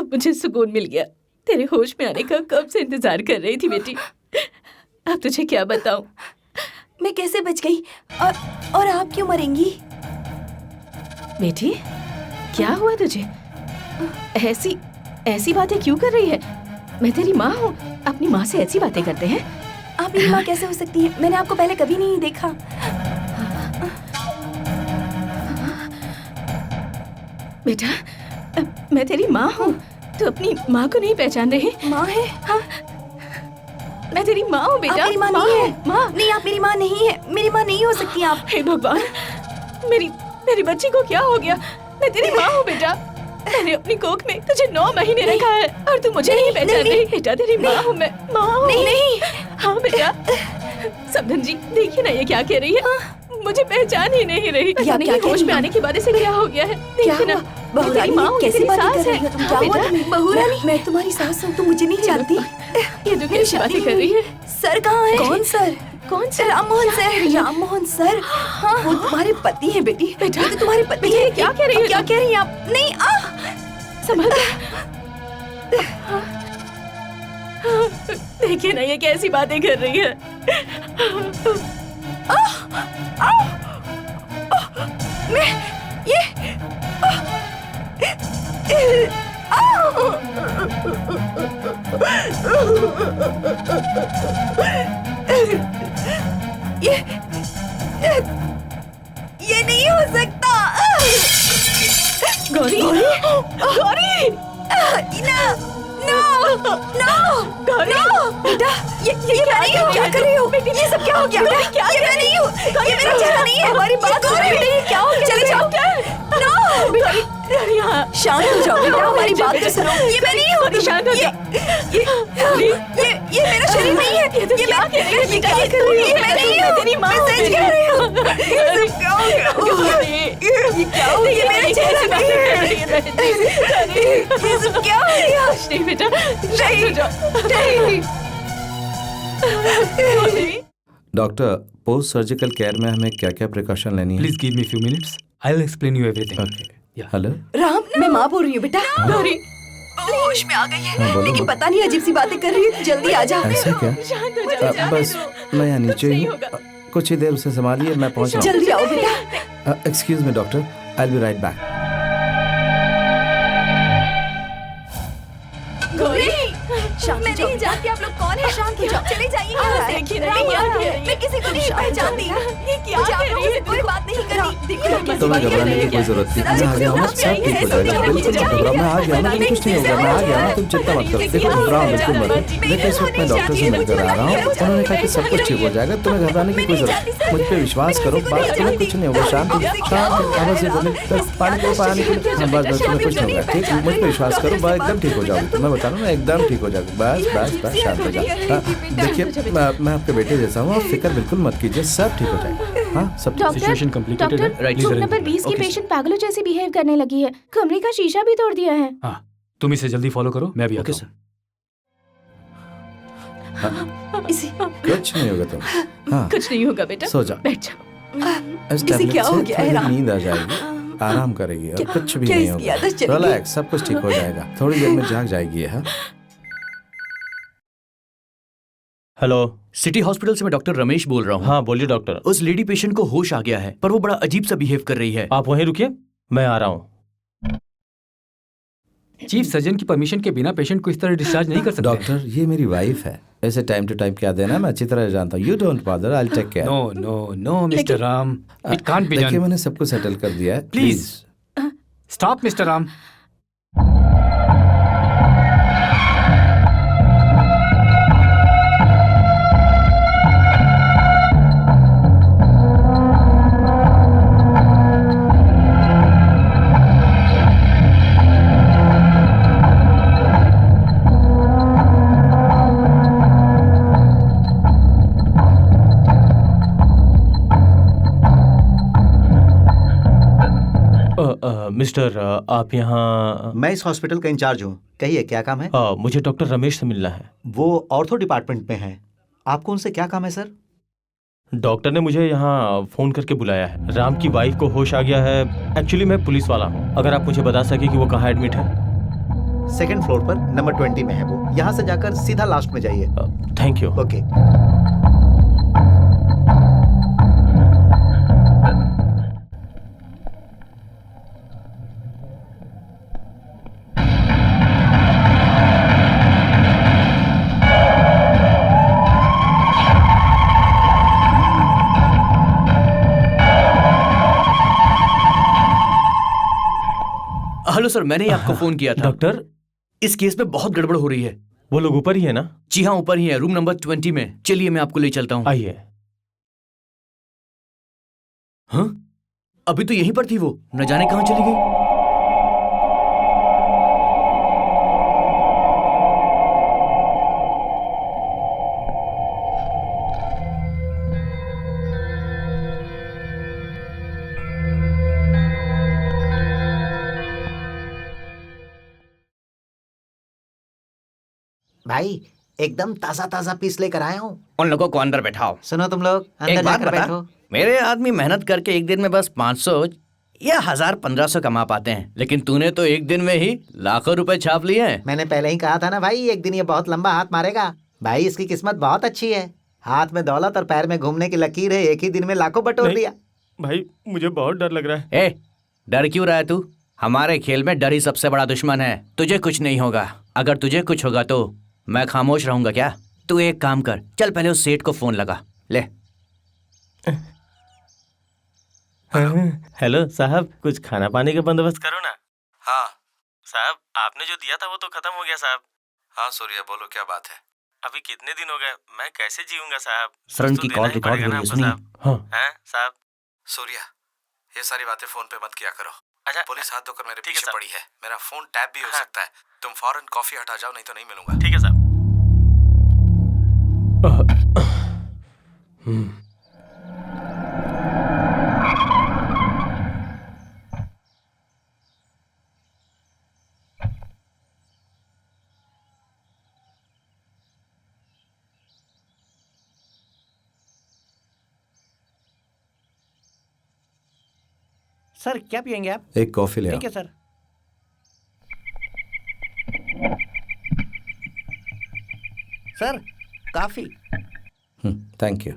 अब मुझे सुकून मिल गया। तेरे होश में आने का कब से इंतजार कर रही थी बेटी। अब तुझे क्या बताऊं, मैं कैसे बच गई और आप क्यों मरेंगी? बेटी क्या हुआ तुझे? ऐसी बातें क्यों कर रही है? मैं तेरी माँ हूँ, अपनी माँ से ऐसी बातें करते हैं? आप मेरी माँ कैसे हो सकती है? मैंने आपको पहले कभी नहीं देखा। बेटा मैं तेरी माँ हूँ, तू अपनी माँ को नहीं पहचान रही? माँ है? हाँ मैं तेरी माँ हूँ बेटा। आप मेरी माँ नहीं है। माँ नहीं, आप मेरी माँ नहीं है। मेरी माँ नहीं हो सकती आप। हे भगवान, मेरी बच्ची को क्या हो गया? मैं तेरी माँ हूँ बेटा। मैंने अपनी कोख में तुझे 9 महीने रखा है और तू मुझे नहीं पहचान रही। बेटा तेरी माँ हूँ मैं, माँ हूँ। नहीं। हाँ बेटा। समधन जी देखिए ना ये क्या कह रही है, मुझे पहचान ही नहीं रही। क्या होश में आने के बाद इसे क्या हो गया है? देखिए ना, बहुरानी कैसी बातें कर रही हो तुम? क्या हुआ तुम्हें? बहुरानी मैं तुम्हारी सास हूँ, तुम मुझे नहीं जानती। ये तो कैसी बातें कर रही है? सर कहाँ है? कौन सर? कौन sir? Rammohan sir. Rammohan sir वो तुम्हारे पति है बेटी। बेटा तो तुम्हारे पति है। क्या कह रही है? क्या कह रही है आप? नहीं संभल। देखिए ना ये कैसी बातें कर रही है। मैं ये ये नहीं हो सकता। गौरी गौरी गौरी बेटा ये मैं नहीं हूँ। क्या कर रही हो बेटी? ये सब क्या हो गया? ये मैं नहीं हूँ। ये मेरा चेहरा नहीं है। हमारी बात हो रही है। क्या हो गया? चले जाओ। शांत हो जाओ बेटा, हमारी बात तो सुनो। ये मैं नहीं हूँ। शांत हो जाओ। ये मेरा शरीर नहीं है। ये मैं क्या कर रही हूँ? ये मैं नहीं हूँ। तेरी माँ मैं सच कह रही हूँ। ये सब क्या हो गया? ये क्या हो गया? ये मेरा चेहरा नहीं है। ये सब क्या हो गया? नहीं बेटा नहीं। डॉक्टर, पोस्ट सर्जिकल केयर में हमें क्या क्या प्रिकॉशन लेनी है? Please give me a few minutes. I'll explain you everything. Okay. Hello Ram, मैं माँ बोल रही हूँ बेटा। गौरी होश में आ गई है, हाँ, बोलो। लेकिन पता नहीं अजीब सी बातें कर रही है। जल्दी आ जा। ऐसा क्या? शांत हो जा। बस मैं यहाँ नीचे ही हूँ, कुछ ही देर उसे संभालिए, मैं पहुँच रहा जल्दी आओ बेटा। हूँ। Excuse me doctor, I will be right back. Gauri शांत हो जाओ। मैं नहीं जानती आप लोग कौन है। शांत हो जाओ। चले जाइए यहाँ से। देखिए ना, ये आ रही है। मैं किसी को नहीं पहचानती। ये क्या मुझे आप कह लोगों रही से है? कोई बात नहीं करनी। तुम्हें घबराने की कोई जरूरत नहीं, मैं आ गया हूँ, सब ठीक हो जाएगा। बिल्कुल मत घबराओ, मैं आ गया हूँ, लेकिन कुछ नहीं होगा। मैं आ गया हूँ, तुम चिंता मत करो। देखो घबराओ बिल्कुल मत। देखो इस वक्त मैं डॉक्टर से मिलकर आ रहा हूँ, उन्होंने कहा कि सब कुछ ठीक हो जाएगा, तुम्हें घबराने की कोई जरूरत नहीं। मुझ पर विश्वास करो, बात तुम्हें कुछ नहीं होगा। शांत आवाज से बोले, पानी को पानी को बस तुम्हें कुछ नहीं होगा। ठीक, मुझ पर विश्वास करो, बात एकदम ठीक हो जाओगी। मैं बता रहा हूँ ना, एकदम ठीक हो जाएगी। बस शांत हो जाओ। देखिए मैं आपके बेटे जैसा हूँ, आप फिक्र बिल्कुल मत कीजिए, सब ठीक हो जाएगा। हाँ सब Situation complicated है। Please room arrange number it. 20 की Okay, पेशेंट पागलों जैसी बिहेव करने लगी है। कमरे का शीशा भी तोड़ दिया है। हाँ, तुम इसे जल्दी फॉलो करो, मैं भी आता ओके हूँ। सर, कुछ नहीं होगा तुम। हाँ कुछ नहीं होगा बेटा, सो जाओ। बैठ जाओ। इस इसे टैबलेट क्या से हो गया है, थोड़ी राम? नींद आ जाएगी, आराम करेगी और कुछ भी क्या नहीं इसकी होगा। आदत चली गई? रिलैक्स, सब कुछ ठीक हो जाएगा, थोड़ी देर में जाग जाएगी। हाँ हेलो, सिटी हॉस्पिटल से मैं डॉक्टर रमेश बोल रहा हूँ। हाँ बोलिए डॉक्टर। उस लेडी पेशेंट को होश आ गया है, पर वो बड़ा अजीब सा बिहेव कर रही है। आप वहीं रुकिए, मैं आ रहा हूँ। चीफ सर्जन की परमिशन के बिना पेशेंट को इस तरह डिस्चार्ज नहीं कर सकते। डॉक्टर, ये मेरी वाइफ है, ऐसे टाइम टू टाइम क्या देना मैं अच्छी तरह जानता हूँ। You don't bother, I will take care. No no no mister Ram, it can't be देखिए डन। मैंने सब कुछ सेटल कर दिया है, please stop mister Ram. Mister, आप यहाँ? मैं इस हॉस्पिटल का इंचार्ज हूँ। कहिए क्या काम है? मुझे डॉक्टर रमेश से मिलना है। वो ऑर्थो डिपार्टमेंट में हैं। आपको उनसे क्या काम है सर? डॉक्टर ने मुझे यहाँ फोन करके बुलाया है। राम की वाइफ को होश आ गया है। एक्चुअली मैं पुलिस वाला हूँ, अगर आप मुझे बता सके कि वो कहाँ एडमिट है। सेकंड फ्लोर पर नंबर 20 में है वो। यहाँ से जाकर सीधा लास्ट में जाइए। Thank you. Okay. Hello sir, मैंने ही आपको फोन किया था। डॉक्टर, इस केस में बहुत गड़बड़ हो रही है। वो लोग ऊपर ही है ना? जी हाँ, ऊपर ही है, रूम नंबर 20 में। चलिए मैं आपको ले चलता हूँ। आइए। हाँ, अभी तो यहीं पर थी वो, न जाने कहाँ चली गई। भाई एकदम ताजा ताजा पीस लेकर आया हूँ। उन लोगों को अंदर बैठाओ। सुनो तुम लोग, अंदर एक बात जाकर बता, बैठो। मेरे आदमी मेहनत करके एक दिन में बस 500 या 1000-1500 कमा पाते हैं, लेकिन तूने तो एक दिन में ही लाखों रुपए छाप लिए हैं। मैंने पहले ही कहा था ना भाई, एक दिन ये बहुत लंबा हाथ मारेगा। भाई इसकी किस्मत बहुत अच्छी है, हाथ में दौलत और पैर में घूमने की लकीर है। एक ही दिन में लाखों बटोर नहीं। दिया। भाई मुझे बहुत डर लग रहा है। ए, डर क्यों रहा है तू? हमारे खेल में डर ही सबसे बड़ा दुश्मन है। तुझे कुछ नहीं होगा। अगर तुझे कुछ होगा तो मैं खामोश रहूंगा क्या? तू एक काम कर, चल पहले उस सेठ को फोन लगा ले। हेलो साहब, कुछ खाना पानी का बंदोबस्त करो ना। हाँ साहब, आपने जो दिया था वो तो खत्म हो गया साहब। हाँ सूर्या, बोलो क्या बात है? अभी कितने दिन हो गए, मैं कैसे जीऊंगा साहब? सर, उनकी कुछ तो कॉल देना ही रिकॉर्ड पड़ेगा हो ना रही है, आपको, सुनिए। साहब। हाँ। हैं साहब? सूर्या, ये सारी बातें फोन पे मत किया करो। अच्छा, पुलिस हाथ धोकर मेरे ठीक है पीछे साहब। पड़ी है। मेरा फोन टैप भी हो हाँ। सकता है। तुम फौरन कॉफी हटा जाओ, नहीं तो नहीं मिलूंगा। ठीक है साहब। सर क्या पियेंगे आप? एक कॉफी ले आओ। ठीक है सर। सर काफी। Thank you.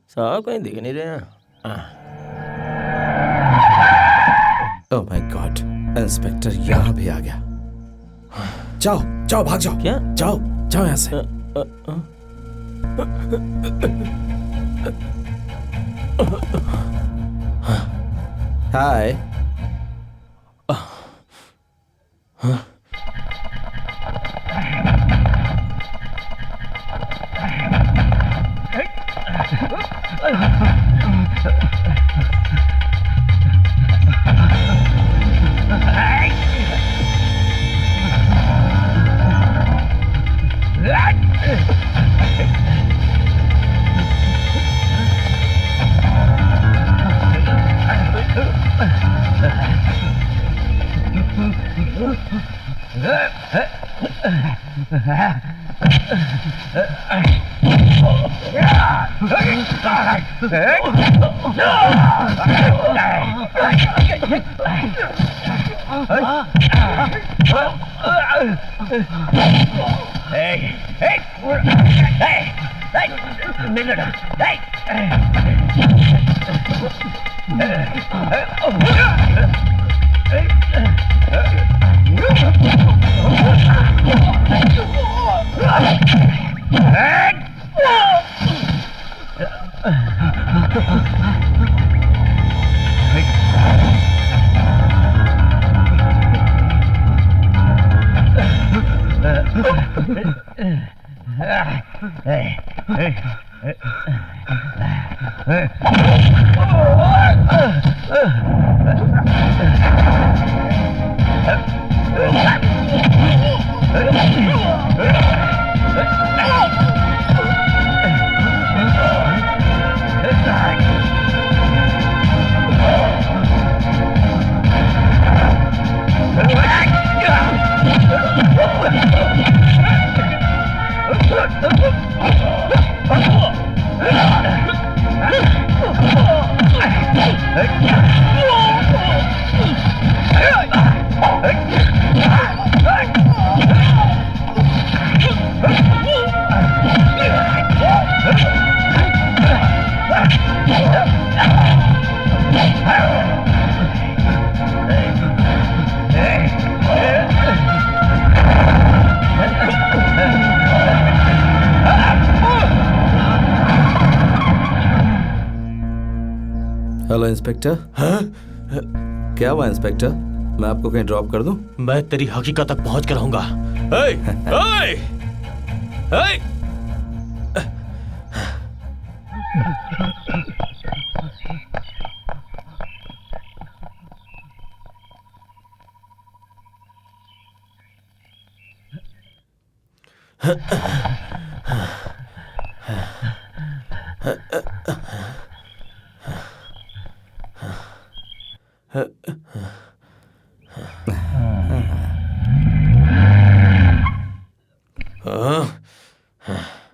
साहब कहीं दिख नहीं रहे। ओह माय गॉड, इंस्पेक्टर यहाँ भी आ गया। जाओ जाओ, भाग जाओ। क्या? जाओ जाओ यहाँ से। हाय। Hello inspector. हाँ? क्या हुआ इंस्पेक्टर? मैं आपको कहीं ड्रॉप कर दूं? मैं तेरी हकीकत तक पहुंच कर रहूंगा। ए, ए, ए!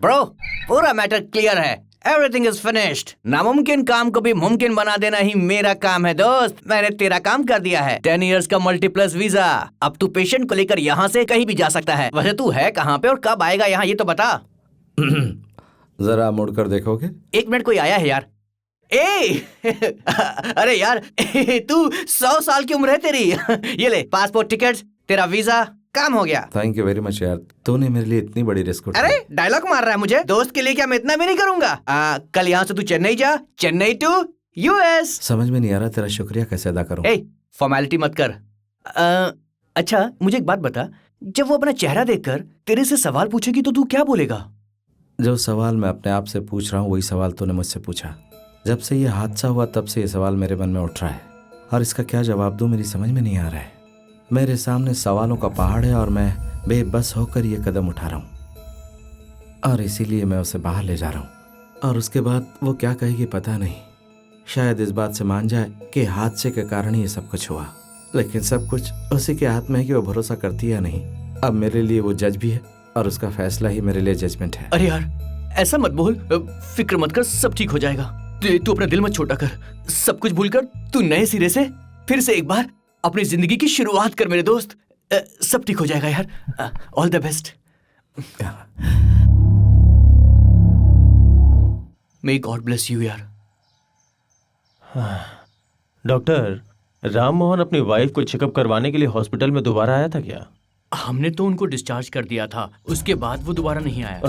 ब्रो, पूरा मैटर क्लियर है। Everything is finished. नामुमकिन काम को भी मुमकिन बना देना ही मेरा काम है दोस्त। मैंने तेरा काम कर दिया है। 10 इयर्स का मल्टीप्लस वीजा। अब तू पेशेंट को लेकर यहाँ से कहीं भी जा सकता है। वैसे तू है कहाँ पे और कब आएगा यहाँ, ये तो बता। जरा मुड़कर देखोगे? 1 मिनट, कोई आया है यार। अरे यार तू 100 साल की उम्र है तेरी। ये ले पासपोर्ट, टिकट, तेरा वीजा, काम हो गया। थैंक यू वेरी मच यार, तूने मेरे लिए इतनी बड़ी रिस्क उठाई। अरे डायलॉग मार रहा है मुझे। दोस्त के लिए क्या मैं इतना भी नहीं करूंगा। कल यहाँ से तू चेन्नई जा, चेन्नई टू यूएस। समझ में नहीं आ रहा तेरा शुक्रिया कैसे अदा करूं। फॉर्मेलिटी मत कर। अच्छा मुझे एक बात बता, जब वो अपना चेहरा देखकर तेरे से सवाल पूछेगी तो तू क्या बोलेगा? जो सवाल मैं अपने आप से पूछ रहा हूँ वही सवाल तूने मुझसे पूछा। जब से ये हादसा हुआ तब से ये सवाल मेरे मन में उठ रहा है और इसका क्या जवाब दूं मेरी समझ में नहीं आ रहा है। मेरे सामने सवालों का पहाड़ है और मैं बेबस होकर ये कदम उठा रहा हूँ और इसीलिए मैं उसे बाहर ले जा रहा हूँ। और उसके बाद वो क्या कहेगी पता नहीं। शायद इस बात से मान जाए कि हादसे के कारण ही ये सब कुछ हुआ, लेकिन सब कुछ उसी के हाथ में है कि वो भरोसा करती है नहीं। अब मेरे लिए वो जज भी है और उसका फैसला ही मेरे लिए जजमेंट है। अरे यार ऐसा मत बोल, फिक्र मत कर, सब ठीक हो जाएगा। तू अपना दिल मत छोटा कर, सब कुछ भूलकर तू नए सिरे से फिर से एक बार अपनी जिंदगी की शुरुआत कर मेरे दोस्त। सब ठीक हो जाएगा यार। All the best. May God bless you यार। डॉक्टर, राम मोहन अपनी वाइफ को चेकअप करवाने के लिए हॉस्पिटल में दोबारा आया था क्या? हमने तो उनको डिस्चार्ज कर दिया था, उसके बाद वो दोबारा नहीं आया।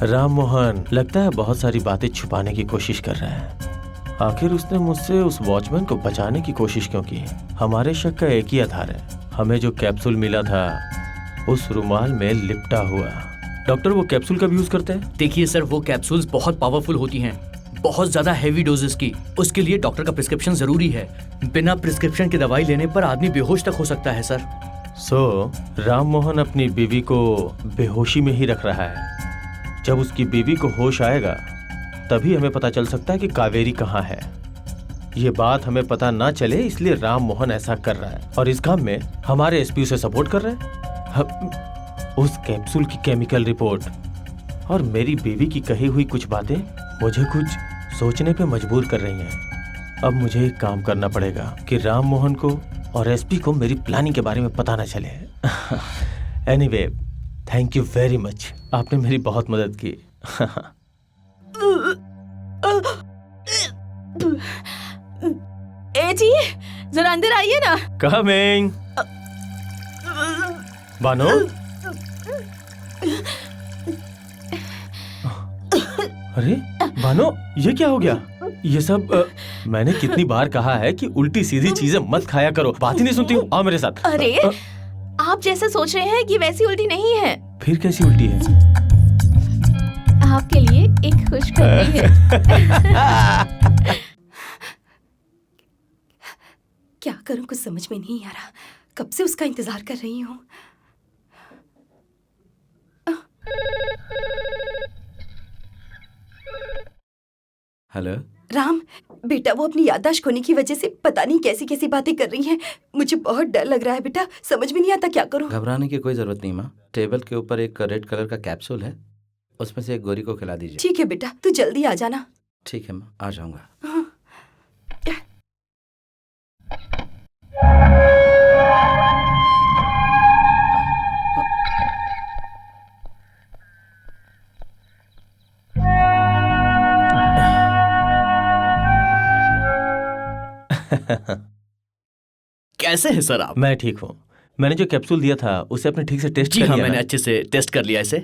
राम मोहन लगता है बहुत सारी बातें छुपाने की कोशिश कर रहा है। आखिर उसने मुझसे उस वॉचमैन को बचाने की कोशिश क्यों की? हमारे शक का एक ही आधार है, हमें जो कैप्सूल मिला था उस रुमाल में लिपटा हुआ। डॉक्टर वो कैप्सूल कब यूज करते हैं? देखिए सर, वो कैप्सूल्स बहुत पावरफुल होती हैं, बहुत ज्यादा हेवी डोजेस की। उसके लिए डॉक्टर का प्रिस्क्रिप्शन जरूरी है। बिना प्रिस्क्रिप्शन की दवाई लेने पर आदमी बेहोश तक हो सकता है सर। राम मोहन अपनी बीवी को बेहोशी में ही रख रहा है। जब उसकी बीवी को होश आएगा तभी हमें पता चल सकता है कि कावेरी कहाँ है। ये बात हमें पता ना चले इसलिए राम मोहन ऐसा कर रहा है और इस काम में हमारे एसपी उसे सपोर्ट कर रहे हैं। उस कैप्सूल की केमिकल रिपोर्ट और मेरी बीवी की कही हुई कुछ बातें मुझे कुछ सोचने पे मजबूर कर रही हैं। अब मुझे एक काम करना पड़ेगा कि राम मोहन को और एसपी को मेरी प्लानिंग के बारे में पता ना चले। Anyway, thank you very much, आपने मेरी बहुत मदद की। ए जी, जरा अंदर आइए ना। कमिंग। बानो, अरे बानो, ये क्या हो गया? ये सब मैंने कितनी बार कहा है कि उल्टी सीधी चीजें मत खाया करो, बात ही नहीं सुनती हूँ। आओ मेरे साथ। अरे आप जैसे सोच रहे हैं कि वैसी उल्टी नहीं है। फिर कैसी उल्टी है? आपके लिए एक खुशखबरी है। क्या करूं, कुछ समझ में नहीं आ रहा। कब से उसका इंतजार कर रही हूँ। हेलो राम बेटा, वो अपनी याददाश्त खोने की वजह से पता नहीं कैसी कैसी बातें कर रही हैं। मुझे बहुत डर लग रहा है बेटा, समझ में नहीं आता क्या करूं। घबराने की कोई जरूरत नहीं माँ। टेबल के ऊपर एक रेड कलर का कैप्सूल है, उसमें से एक गोरी को खिला दीजिए। ठीक है बेटा, तू जल्दी आ जाना। ठीक है माँ, आ जाऊंगा। कैसे हैं सर आप? मैं ठीक हूँ। मैंने जो कैप्सूल दिया था उसे आपने ठीक से टेस्ट जी कर हाँ, लिया मैंने ना? अच्छे से टेस्ट कर लिया इसे।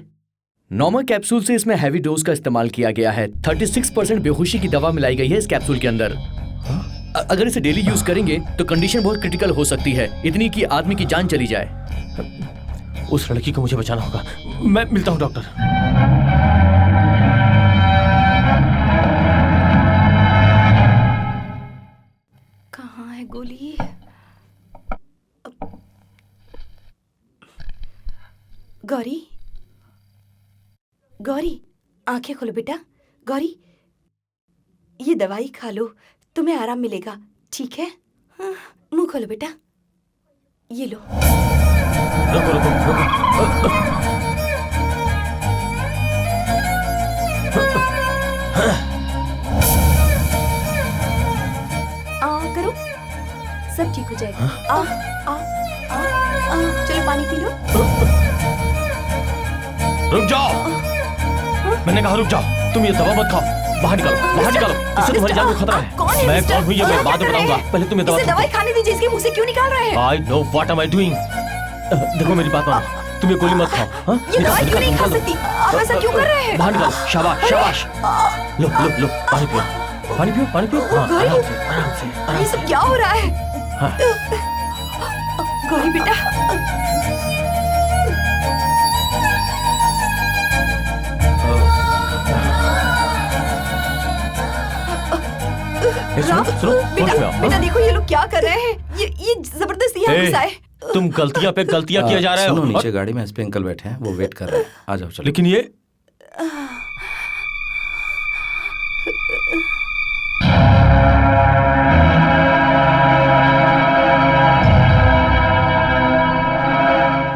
नॉर्मल कैप्सूल से इसमें हैवी डोज का इस्तेमाल किया गया है। 36% बेहोशी की दवा मिलाई गई है इस कैप्सूल के अंदर। अगर इसे डेली यूज करेंगे तो कंडीशन बहुत क्रिटिकल हो सकती है, इतनी कि आदमी की जान चली जाए। उस लड़की को मुझे बचाना होगा। मैं मिलता हूँ डॉक्टर। कहाँ है गोली? गौरी, गौरी, आंखें खोलो बेटा। गौरी, ये दवाई खा लो, तुम्हें आराम मिलेगा, ठीक है? हाँ, मुंह खोलो बेटा, ये लो। रुको रुको रुको। करो, सब ठीक हो जाएगा। आ, आ, आ, आ, चलो पानी पी लो। रुक जाओ, मैंने कहा रुक जाओ। तुम ये दवा मत खाओ, बाहर निकालो, बाहर निकालो। इससे तुम्हारी जान को खतरा है। मैं कौन हूँ ये मैं बाद में बताऊंगा, पहले तुम ये इसे दवाई खाने दीजिए, इसके मुंह से क्यों निकाल रहे हैं? I know what am I doing। देखो मेरी बात मानो, तुम ये गोली मत खाओ। हाँ? ये दवाई क्यों नहीं खा सकती? आप ऐसा क्यों कर रहे हैं? बाहर निकालो, शाबाश शाबाश। लो लो लो, पानी पियो, पानी पियो, पानी पियो। हाँ, आराम से, आराम से, आराम ये से। सब क्या हो रहा है? हाँ। गौरी बेटा, सुनो, सुनो, बेटा, होश में आओ। बेटा देखो ये लोग क्या कर रहे हैं। ये जबरदस्ती यहाँ ए, घुसाए। तुम गलतियां पे गलतियां किया जा रहे हो। सुनो, नीचे गाड़ी में एसपी अंकल बैठे हैं, वो वेट कर रहे हैं। आ जाओ चलो। लेकिन ये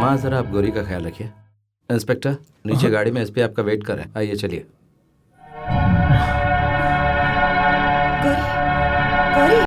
माँ जरा आप गौरी का ख्याल रखिए। इंस्पेक्टर, नीचे गाड़ी में एसपी आपका वेट कर रहे हैं, आइए चलिए। गौरी, गौरी,